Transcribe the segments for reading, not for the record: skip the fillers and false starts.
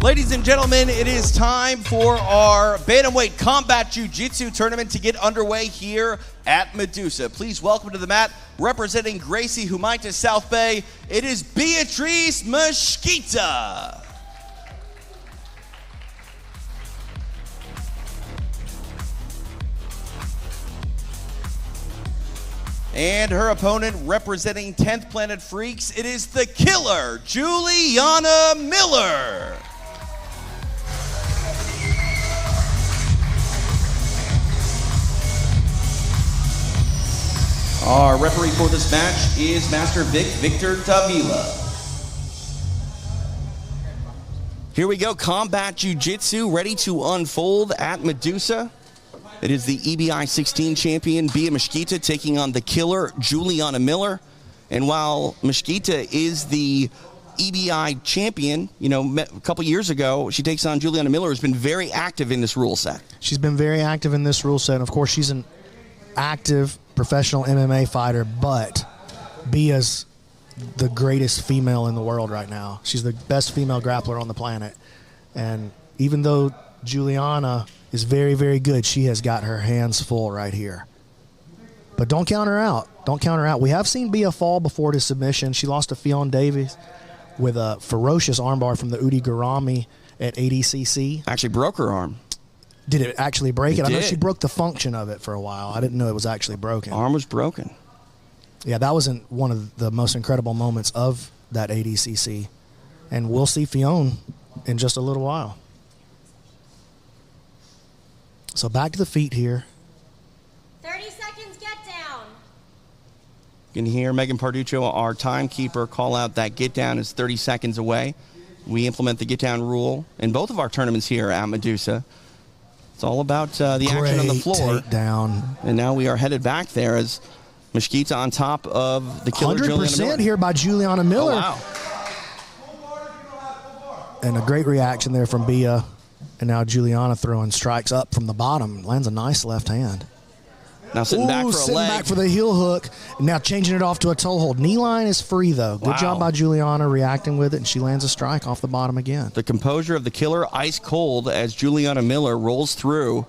Ladies and gentlemen, it is time for our Bantamweight Combat Jiu-Jitsu tournament to get underway here at Medusa. Please welcome to the mat, representing Gracie Humaita South Bay, it is Bia Mesquita. And her opponent, representing 10th Planet Freaks, it is the killer, Juliana Miller. Our referee for this match is Master Victor Davila. Here we go, Combat Jiu-Jitsu ready to unfold at Medusa. It is the EBI 16 champion, Bia Mesquita, taking on the killer, Juliana Miller. And while Mesquita is the EBI champion, you know, a couple years ago, she takes on Juliana Miller, who's been very active in this rule set. She's been very active in this rule set. And of course, she's an active professional MMA fighter, but Bia's the greatest female in the world right now. She's the best female grappler on the planet. And even though Juliana is very, very good, she has got her hands full right here. But don't count her out. Don't count her out. We have seen Bia fall before to submission. She lost to Fionn Davies with a ferocious armbar from the Udi Garami at ADCC. Actually broke her arm. Did it actually break it? I know did. she broke the function of it for a while. I didn't know it was actually broken. Arm was broken. Yeah, that was one of the most incredible moments of that ADCC. And we'll see Fionn in just a little while. So back to the feet here. 30 seconds, get down. You can hear Megan Parduccio, our timekeeper, call out that get down is 30 seconds away. We implement the get down rule in both of our tournaments here at Medusa. It's all about the action on the floor. Takedown. And now we are headed back there as Mesquita on top of the killer 100% Juliana Miller. here by Juliana Miller. Oh, wow. And a great reaction there from Bia. And now Juliana throwing strikes up from the bottom. Lands a nice left hand. Now sitting back for a sitting leg. back for the heel hook. And now changing it off to a toe hold. Knee line is free, though. Good job by Juliana reacting with it, and she lands a strike off the bottom again. The composure of the killer, ice cold, as Juliana Miller rolls through.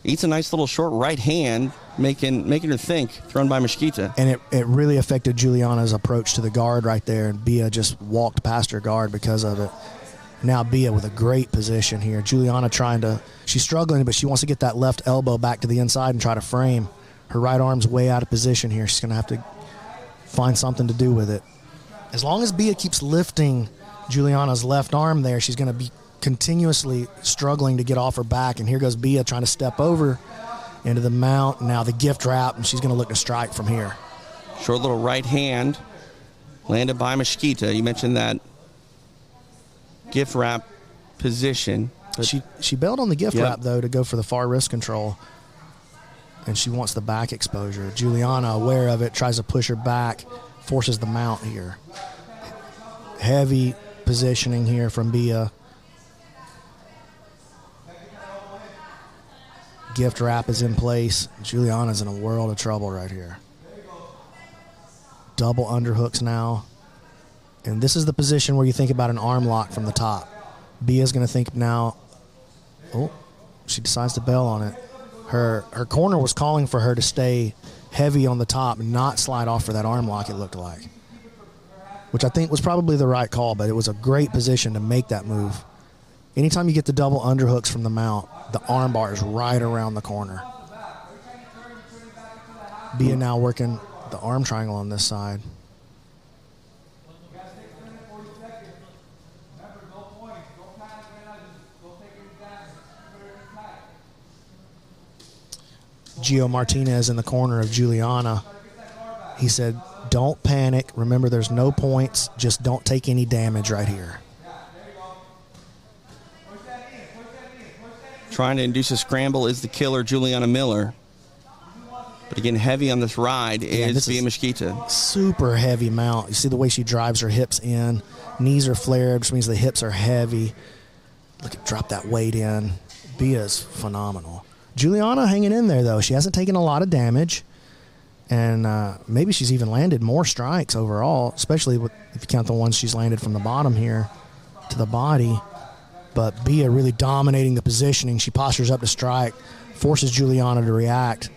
Eats a nice little short right hand, making her think, thrown by Mesquita. And it really affected Juliana's approach to the guard right there, and Bia just walked past her guard because of it. Now Bia with a great position here. Juliana she's struggling, but she wants to get that left elbow back to the inside and try to frame. Her right arm's way out of position here. She's going to have to find something to do with it. As long as Bia keeps lifting Juliana's left arm there, she's going to be continuously struggling to get off her back. And here goes Bia trying to step over into the mount. Now the gift wrap, and she's going to look to strike from here. Short little right hand landed by Mesquita. You mentioned that gift wrap position. She bailed on the gift wrap, though, to go for the far wrist control. And she wants the back exposure. Juliana, aware of it, tries to push her back, forces the mount here. Heavy positioning here from Bia. Gift wrap is in place. Juliana's in a world of trouble right here. Double underhooks now. And this is the position where you think about an arm lock from the top. Bia's going to think now, oh, she decides to bail on it. Her corner was calling for her to stay heavy on the top and not slide off for that arm lock, it looked like. Which I think was probably the right call, but it was a great position to make that move. Anytime you get the double underhooks from the mount, the arm bar is right around the corner. Bia now working the arm triangle on this side. Gio Martinez in the corner of Juliana. He said, don't panic. Remember, there's no points. Just don't take any damage right here. Trying to induce a scramble is the killer, Juliana Miller. But again, heavy on this ride is Bia Mesquita. Super heavy mount. You see the way she drives her hips in. Knees are flared, which means the hips are heavy. Look at drop that weight in. Bia is phenomenal. Juliana hanging in there, though. She hasn't taken a lot of damage. And maybe she's even landed more strikes overall, especially if you count the ones she's landed from the bottom here to the body. But Bia really dominating the positioning. She postures up to strike, forces Juliana to react.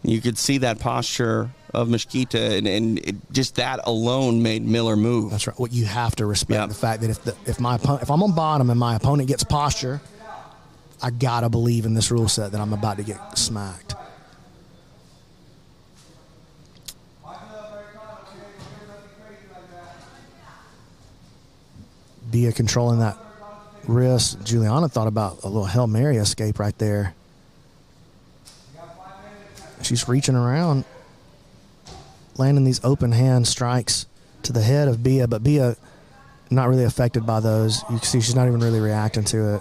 You could see that posture of Mesquita, and just that alone made Miller move. That's right. What you have to respect the fact that if I'm on bottom and my opponent gets posture, I gotta believe in this rule set that I'm about to get smacked. Bia controlling that wrist. Juliana thought about a little Hail Mary escape right there. She's reaching around, landing these open hand strikes to the head of Bia, but Bia not really affected by those. You can see she's not even really reacting to it.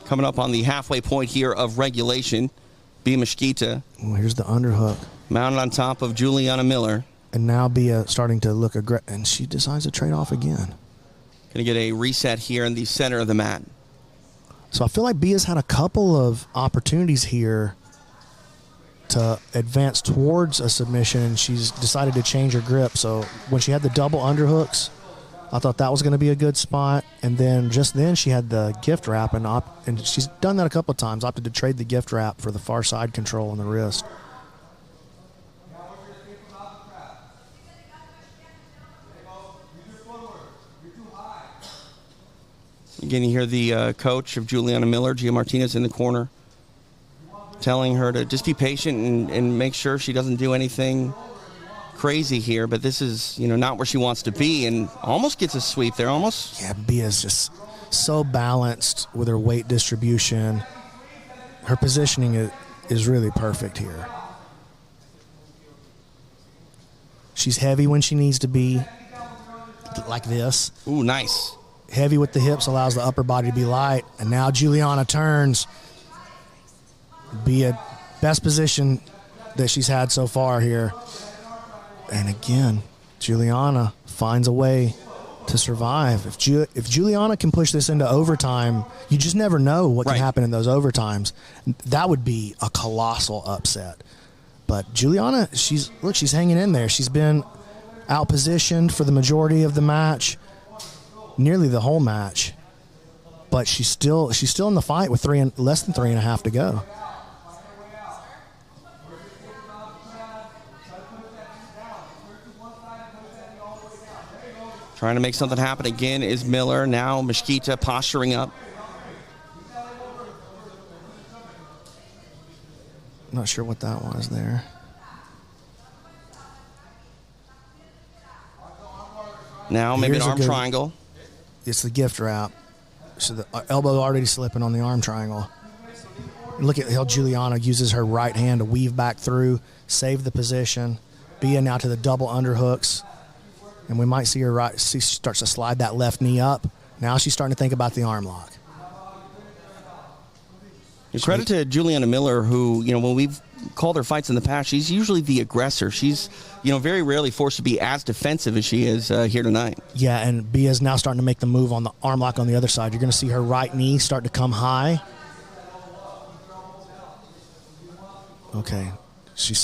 Coming up on the halfway point here of regulation, Bia Mesquita. Well, here's the underhook. Mounted on top of Juliana Miller. And now Bia starting to look aggressive, and she decides to trade off again. Going to get a reset here in the center of the mat. So I feel like Bia's had a couple of opportunities here to advance towards a submission, and she's decided to change her grip. So when she had the double underhooks, I thought that was going to be a good spot. And then just then she had the gift wrap, and she's done that a couple of times, opted to trade the gift wrap for the far side control on the wrist. Again, you hear the coach of Juliana Miller, Gia Martinez, in the corner, telling her to just be patient and make sure she doesn't do anything crazy here. But this is, not where she wants to be, and almost gets a sweep there, almost. Yeah, Bia's just so balanced with her weight distribution. Her positioning is really perfect here. She's heavy when she needs to be, like this. Ooh, nice. Heavy with the hips allows the upper body to be light. And now Juliana turns. Bia, best position that she's had so far here. And again, Juliana finds a way to survive. If Juliana can push this into overtime, you just never know what can happen in those overtimes. That would be a colossal upset. But Juliana, she's hanging in there. She's been outpositioned for the majority of the match. Nearly the whole match, but she's still in the fight with less than 3.5 to go. Trying to make something happen again is Miller. Now Mesquita posturing up. Not sure what that was there. Now maybe an arm triangle. It's the gift wrap. So the elbow already slipping on the arm triangle. Look at how Juliana uses her right hand to weave back through, save the position. Bia now to the double underhooks. And we might see her she starts to slide that left knee up. Now she's starting to think about the arm lock. Credit to Juliana Miller, who, when we've called her fights in the past, she's usually the aggressor. She's, very rarely forced to be as defensive as she is here tonight. Yeah, and Bia's now starting to make the move on the arm lock on the other side. You're going to see her right knee start to come high. Okay. See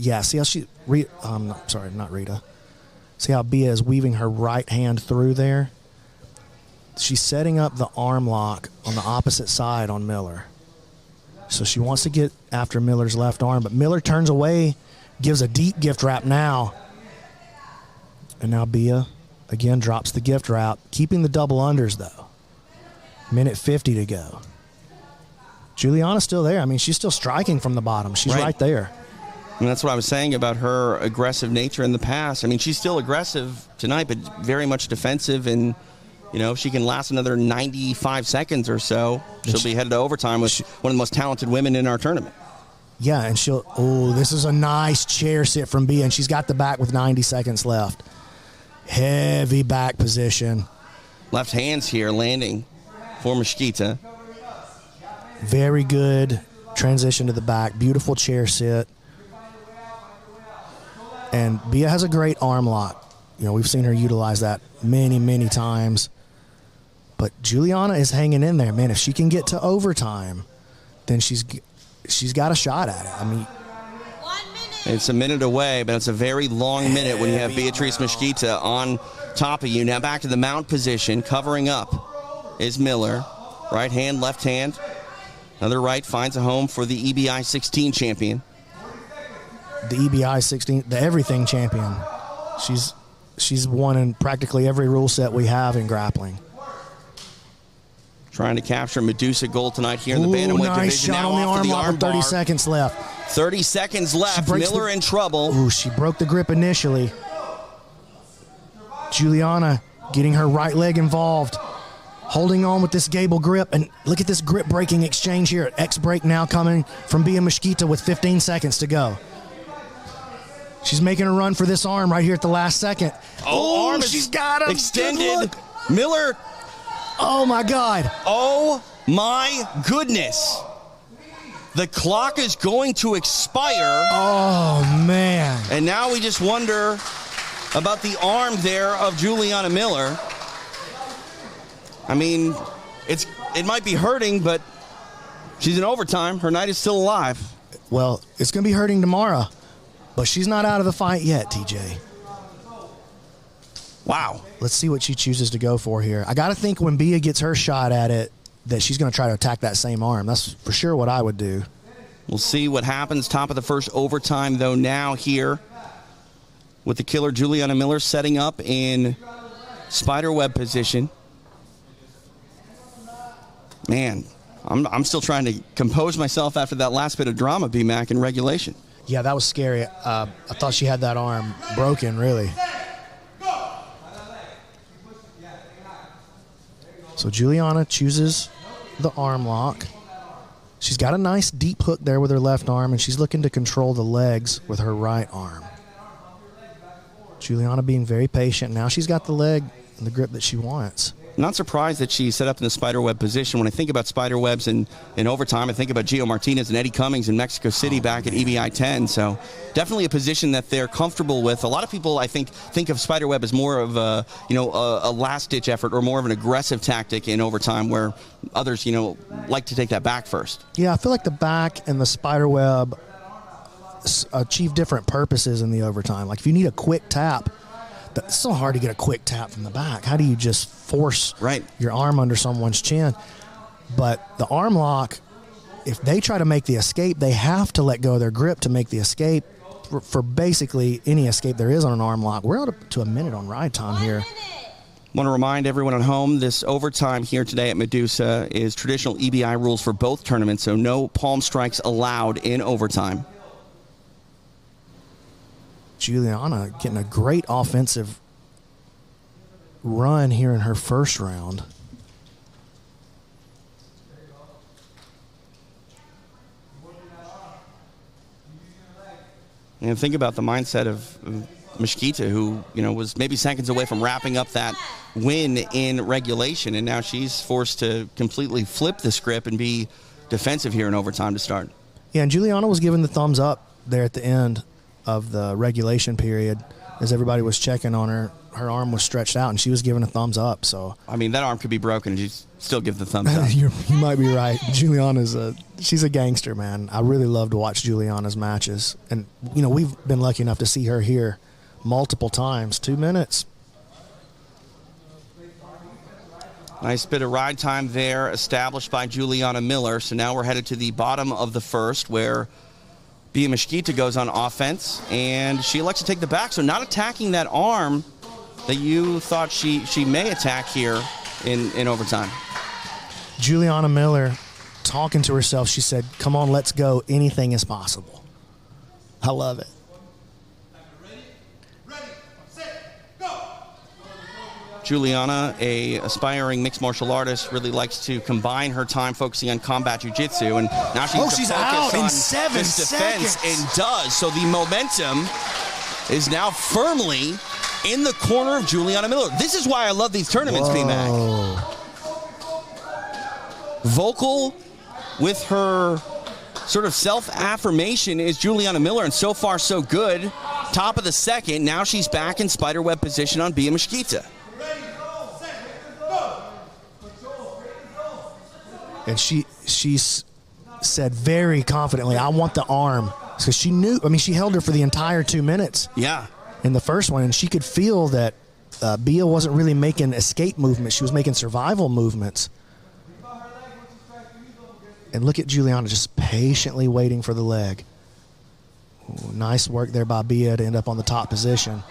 how she... not Rita. See how Bia is weaving her right hand through there? She's setting up the arm lock on the opposite side on Miller. So she wants to get after Miller's left arm, but Miller turns away, gives a deep gift wrap now. And now Bia, again, drops the gift wrap, keeping the double unders, though. Minute 50 to go. Juliana's still there. I mean, she's still striking from the bottom. She's right there. And that's what I was saying about her aggressive nature in the past. I mean, she's still aggressive tonight, but very much defensive. And, if she can last another 95 seconds or so, she'll be headed to overtime with one of the most talented women in our tournament. Yeah, and this is a nice chair sit from Bia, and she's got the back with 90 seconds left. Heavy back position. Left hands here landing for Mesquita. Very good transition to the back. Beautiful chair sit. And Bia has a great arm lock. We've seen her utilize that many, many times. But Juliana is hanging in there, man. If she can get to overtime, then she's got a shot at it. I mean, 1 minute. It's a minute away, but it's a very long minute when you have Beatrice Mesquita on top of you. Now back to the mount position. Covering up is Miller. Right hand, left hand. Another right finds a home for the EBI 16 champion. The EBI 16, the everything champion. She's won in practically every rule set we have in grappling. Trying to capture Medusa gold tonight here in the bantamweight nice division. Shot Now on the off arm to the lock with 30 seconds left. 30 seconds left. Miller in trouble. Ooh, she broke the grip initially. Juliana getting her right leg involved. Holding on with this Gable grip. And look at this grip breaking exchange here. X break now coming from Bia Mesquita with 15 seconds to go. She's making a run for this arm right here at the last second. Oh, arm she's got him. Extended. Miller. Oh, my God. Oh, my goodness. The clock is going to expire. Oh, man. And now we just wonder about the arm there of Juliana Miller. I mean, it might be hurting, but she's in overtime. Her night is still alive. Well, it's going to be hurting tomorrow, but she's not out of the fight yet, TJ. Wow. Let's see what she chooses to go for here. I got to think when Bia gets her shot at it that she's going to try to attack that same arm. That's for sure what I would do. We'll see what happens. Top of the first overtime, though, now here with the killer Juliana Miller setting up in spiderweb position. Man, I'm still trying to compose myself after that last bit of drama, B-Mac, in regulation. Yeah, that was scary. I thought she had that arm broken, really. So Juliana chooses the arm lock. She's got a nice deep hook there with her left arm, and she's looking to control the legs with her right arm. Juliana being very patient. Now she's got the leg and the grip that she wants. Not surprised that she's set up in the spiderweb position. When I think about spiderwebs in overtime, I think about Gio Martinez and Eddie Cummings in Mexico City back at EBI 10. So definitely a position that they're comfortable with. A lot of people, I think of spiderweb as more of a last-ditch effort or more of an aggressive tactic in overtime, where others, like to take that back first. Yeah, I feel like the back and the spiderweb achieve different purposes in the overtime. Like if you need a quick tap, it's so hard to get a quick tap from the back. How do you just force your arm under someone's chin? But the arm lock, if they try to make the escape, they have to let go of their grip to make the escape. For basically any escape there is on an arm lock. We're out to a minute on ride time here. Want to remind everyone at home, this overtime here today at Medusa is traditional EBI rules for both tournaments, so no palm strikes allowed in overtime. Juliana getting a great offensive run here in her first round. And think about the mindset of Mesquita, who was maybe seconds away from wrapping up that win in regulation, and now she's forced to completely flip the script and be defensive here in overtime to start. Yeah, and Juliana was given the thumbs up there at the end of the regulation period as everybody was checking on her. Her arm was stretched out, and she was given a thumbs up. So I mean, that arm could be broken, and you still give the thumbs up. you might be right. Juliana's she's a gangster, man. I really love to watch Juliana's matches, and we've been lucky enough to see her here multiple times. 2 minutes. Nice bit of ride time there established by Juliana Miller. So now we're headed to the bottom of the first, where Bia Mesquita goes on offense, and she elects to take the back. So not attacking that arm that you thought she may attack here in overtime. Juliana Miller talking to herself. She said, come on, let's go. Anything is possible. I love it. Juliana, a aspiring mixed martial artist, really likes to combine her time focusing on combat jiu-jitsu, and now she's out in on 7 this defense seconds. and does. So the momentum is now firmly in the corner of Juliana Miller. This is why I love these tournaments, B-Mac. Vocal with her sort of self-affirmation is Juliana Miller, and so far so good. Top of the second, now she's back in spiderweb position on Bia Mesquita. And she said very confidently, I want the arm. Because she knew, she held her for the entire 2 minutes. Yeah. In the first one, and she could feel that Bia wasn't really making escape movements. She was making survival movements. And look at Juliana just patiently waiting for the leg. Ooh, nice work there by Bia to end up on the top position.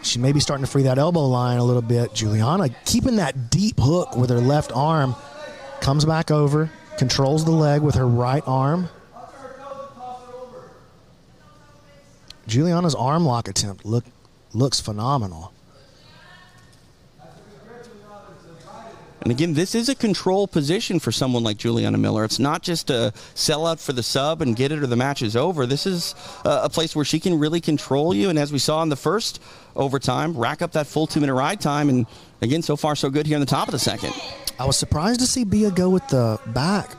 She may be starting to free that elbow line a little bit. Juliana keeping that deep hook with her left arm. Comes back over, controls the leg with her right arm. Juliana's arm lock attempt looks phenomenal. And again, this is a control position for someone like Juliana Miller. It's not just a sell out for the sub and get it or the match is over. This is a place where she can really control you. And as we saw in the first overtime, rack up that full 2-minute ride time. And again, so far so good here in the top of the second. I was surprised to see Bia go with the back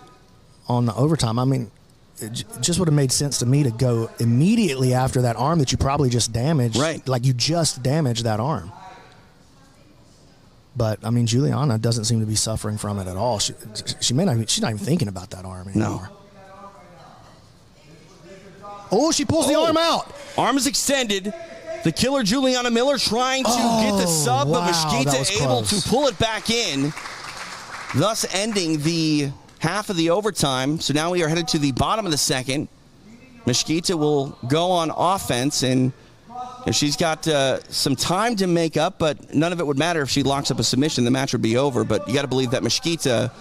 on the overtime. It just would have made sense to me to go immediately after that arm that you probably just damaged. Right. Like you just damaged that arm. But, Juliana doesn't seem to be suffering from it at all. She's not even thinking about that arm anymore. No. Oh, she pulls the arm out. Arm is extended. The killer Juliana Miller trying to get the sub, but Mesquita able to pull it back in, thus ending the half of the overtime. So now we are headed to the bottom of the second. Mesquita will go on offense, and she's got some time to make up, but none of it would matter if she locks up a submission. The match would be over, but you got to believe that Mesquita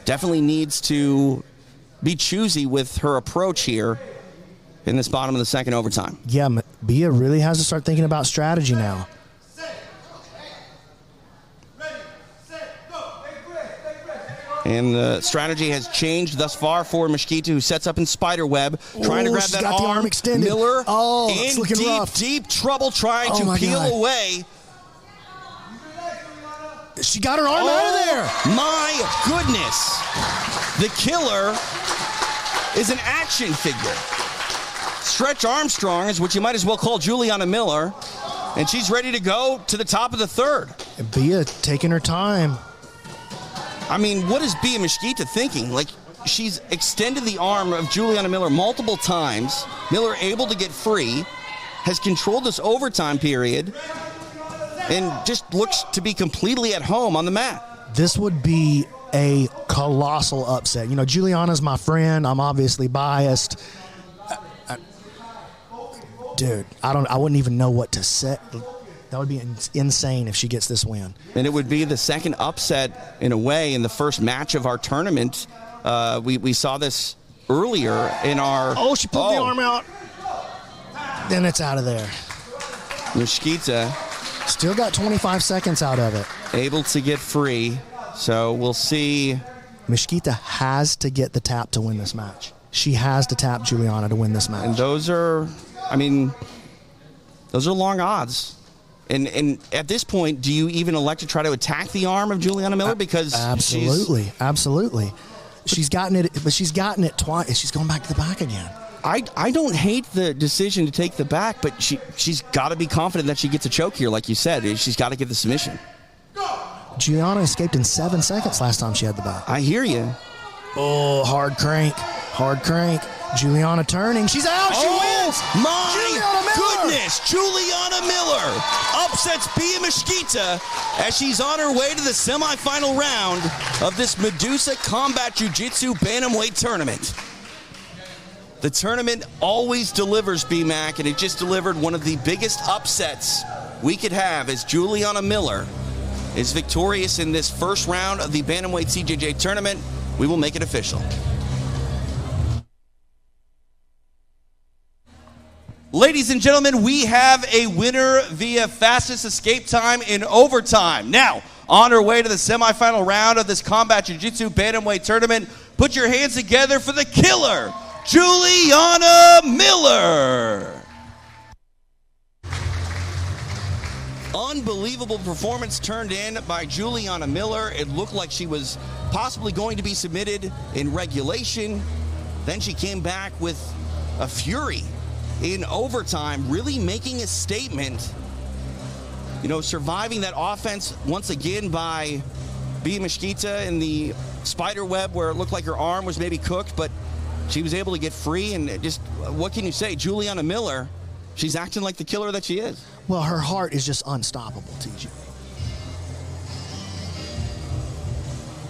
definitely needs to be choosy with her approach here in this bottom of the second overtime. Yeah, Bia really has to start thinking about strategy now. And the strategy has changed thus far for Mesquita, who sets up in spider web, trying to grab that got the arm extended. Miller it's in looking rough. deep trouble, trying to peel away. She got her arm out of there. My goodness. The killer is an action figure. Stretch Armstrong is what you might as well call Juliana Miller, and she's ready to go to the top of the third. Bia taking her time. What is Bia Mesquita thinking? Like, she's extended the arm of Juliana Miller multiple times. Miller able to get free, has controlled this overtime period, and just looks to be completely at home on the mat. This would be a colossal upset. Juliana's my friend. I'm obviously biased. Dude, I wouldn't even know what to say. That would be insane if she gets this win. And it would be the second upset, in a way, in the first match of our tournament. We saw this earlier in our... Oh, she pulled the arm out. Then it's out of there. Mesquita still got 25 seconds out of it. Able to get free. So we'll see. Mesquita has to get the tap to win this match. She has to tap Juliana to win this match. And those are long odds. And at this point, do you even elect to try to attack the arm of Juliana Miller? Because absolutely. She's gotten it, but she's gotten it twice. She's going back to the back again. I don't hate the decision to take the back, but she's got to be confident that she gets a choke here, like you said. She's got to get the submission. Juliana escaped in 7 seconds last time she had the back. I hear you. Oh, hard crank. Juliana turning. She's out. She wins. My goodness. Juliana Miller upsets Bia Mesquita as she's on her way to the semifinal round of this Medusa Combat Jiu-Jitsu Bantamweight Tournament. The tournament always delivers, B-Mac, and it just delivered one of the biggest upsets we could have as Juliana Miller is victorious in this first round of the Bantamweight CJJ Tournament. We will make it official. Ladies and gentlemen, we have a winner via fastest escape time in overtime. Now, on our way to the semifinal round of this Combat Jiu-Jitsu Bantamweight Tournament, put your hands together for the killer, Juliana Miller. Unbelievable performance turned in by Juliana Miller. It looked like she was possibly going to be submitted in regulation. Then she came back with a fury in overtime, really making a statement. Surviving that offense once again by Bia Mesquita in the spider web where it looked like her arm was maybe cooked, but she was able to get free, and just, what can you say? Juliana Miller, she's acting like the killer that she is. Well, her heart is just unstoppable, TJ.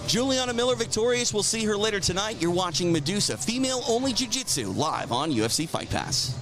Juliana Miller victorious. We'll see her later tonight. You're watching Medusa, female-only jiu-jitsu, live on UFC Fight Pass.